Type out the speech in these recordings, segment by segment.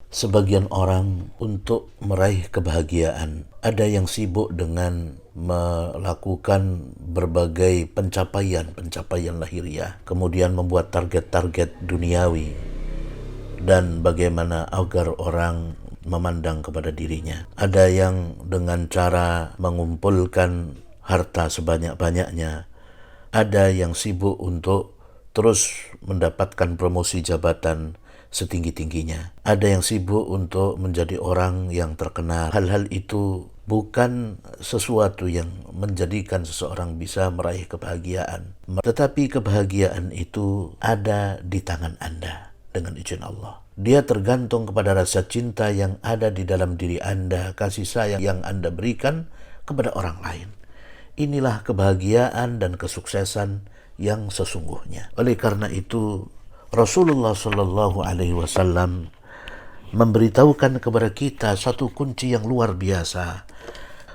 Sebagian orang untuk meraih kebahagiaan, ada yang sibuk dengan melakukan berbagai pencapaian lahiriah, kemudian membuat target-target duniawi, dan bagaimana agar orang memandang kepada dirinya. Ada yang dengan cara mengumpulkan harta sebanyak-banyaknya, ada yang sibuk untuk terus mendapatkan promosi jabatan setinggi-tingginya. Ada yang sibuk untuk menjadi orang yang terkenal. Hal-hal itu bukan sesuatu yang menjadikan seseorang bisa meraih kebahagiaan. Tetapi kebahagiaan itu ada di tangan Anda dengan izin Allah. Dia tergantung kepada rasa cinta yang ada di dalam diri Anda, kasih sayang yang Anda berikan kepada orang lain. Inilah kebahagiaan dan kesuksesan yang sesungguhnya. Oleh karena itu, Rasulullah Shallallahu Alaihi Wasallam memberitahukan kepada kita satu kunci yang luar biasa.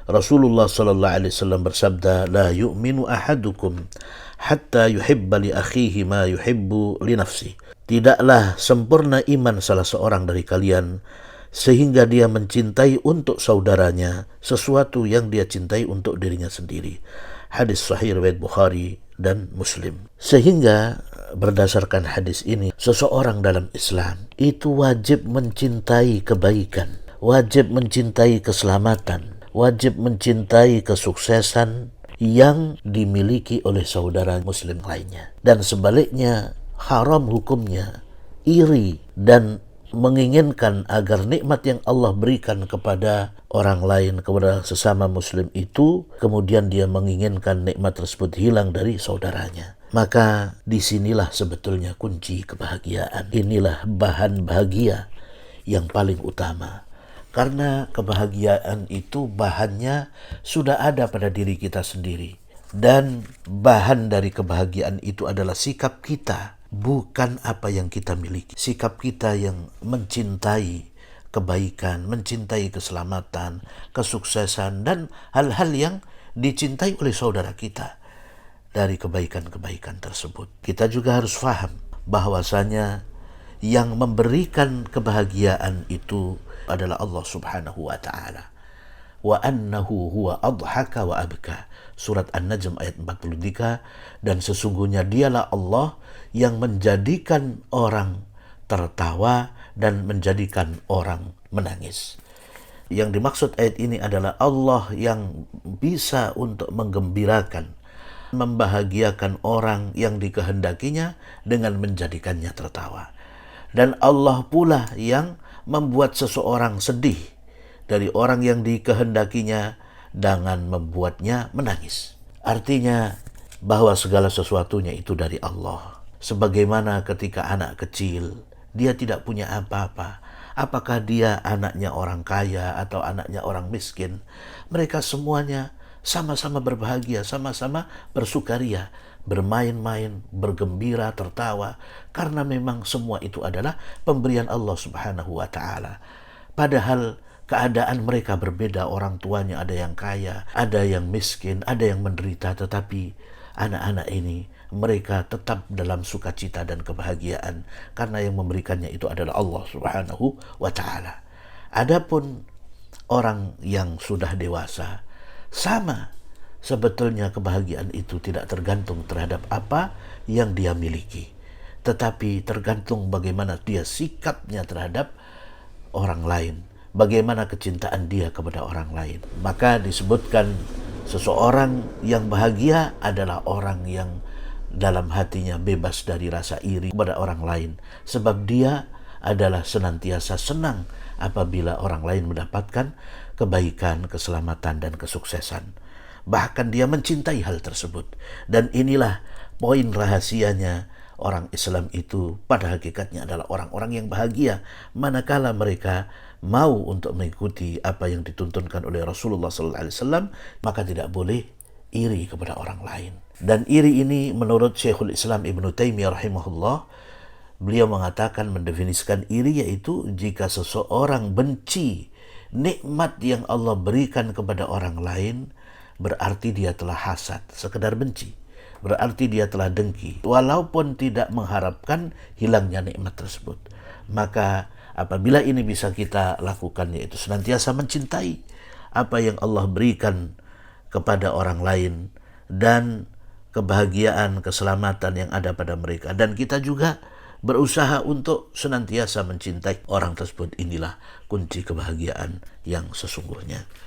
Rasulullah Shallallahu Alaihi Wasallam bersabda, "La yu'minu ahadukum hatta yuhibba li akhihi ma yuhibbu li nafsi." Tidaklah sempurna iman salah seorang dari kalian sehingga dia mencintai untuk saudaranya sesuatu yang dia cintai untuk dirinya sendiri. Hadis sahih riwayat Bukhari dan Muslim. Sehingga berdasarkan hadis ini, seseorang dalam Islam itu wajib mencintai kebaikan, wajib mencintai keselamatan, wajib mencintai kesuksesan yang dimiliki oleh saudara muslim lainnya. Dan sebaliknya, haram hukumnya iri dan menginginkan agar nikmat yang Allah berikan kepada orang lain, kepada sesama muslim itu, kemudian dia menginginkan nikmat tersebut hilang dari saudaranya. Maka disinilah sebetulnya kunci kebahagiaan. Inilah bahan bahagia yang paling utama. Karena kebahagiaan itu bahannya sudah ada pada diri kita sendiri. Dan bahan dari kebahagiaan itu adalah sikap kita, bukan apa yang kita miliki. Sikap kita yang mencintai kebaikan, mencintai keselamatan, kesuksesan, dan hal-hal yang dicintai oleh saudara kita dari kebaikan-kebaikan tersebut. Kita juga harus paham bahwasanya yang memberikan kebahagiaan itu adalah Allah Subhanahu wa Ta'ala. Wa annahu huwa adhaka wa abka. Surat An-Najm ayat 43. Dan sesungguhnya dialah Allah yang menjadikan orang tertawa dan menjadikan orang menangis. Yang dimaksud ayat ini adalah Allah yang bisa untuk menggembirakan, membahagiakan orang yang dikehendakinya dengan menjadikannya tertawa. Dan Allah pula yang membuat seseorang sedih dari orang yang dikehendakinya dengan membuatnya menangis. Artinya bahwa segala sesuatunya itu dari Allah. Sebagaimana ketika anak kecil, dia tidak punya apa-apa. Apakah dia anaknya orang kaya atau anaknya orang miskin, mereka semuanya sama-sama berbahagia, sama-sama bersukaria, bermain-main, bergembira, tertawa, karena memang semua itu adalah pemberian Allah Subhanahu wa Ta'ala. Padahal keadaan mereka berbeda, orang tuanya ada yang kaya, ada yang miskin, ada yang menderita, tetapi anak-anak ini mereka tetap dalam sukacita dan kebahagiaan karena yang memberikannya itu adalah Allah Subhanahu wa Ta'ala. Adapun orang yang sudah dewasa, sama sebetulnya kebahagiaan itu tidak tergantung terhadap apa yang dia miliki, tetapi tergantung bagaimana dia sikapnya terhadap orang lain, bagaimana kecintaan dia kepada orang lain. Maka disebutkan seseorang yang bahagia adalah orang yang dalam hatinya bebas dari rasa iri kepada orang lain, sebab dia adalah senantiasa senang apabila orang lain mendapatkan kebaikan, keselamatan, dan kesuksesan. Bahkan dia mencintai hal tersebut. Dan inilah poin rahasianya, orang Islam itu pada hakikatnya adalah orang-orang yang bahagia manakala mereka mau untuk mengikuti apa yang dituntunkan oleh Rasulullah SAW, maka tidak boleh iri kepada orang lain. Dan iri ini menurut Syekhul Islam Ibnu Taimiyah rahimahullah, beliau mengatakan, mendefinisikan iri yaitu jika seseorang benci nikmat yang Allah berikan kepada orang lain, berarti dia telah hasad, sekedar benci. Berarti dia telah dengki, walaupun tidak mengharapkan hilangnya nikmat tersebut. Maka Apabila ini bisa kita lakukan, yaitu senantiasa mencintai apa yang Allah berikan kepada orang lain dan kebahagiaan, keselamatan yang ada pada mereka. Dan kita juga berusaha untuk senantiasa mencintai orang tersebut. Inilah kunci kebahagiaan yang sesungguhnya.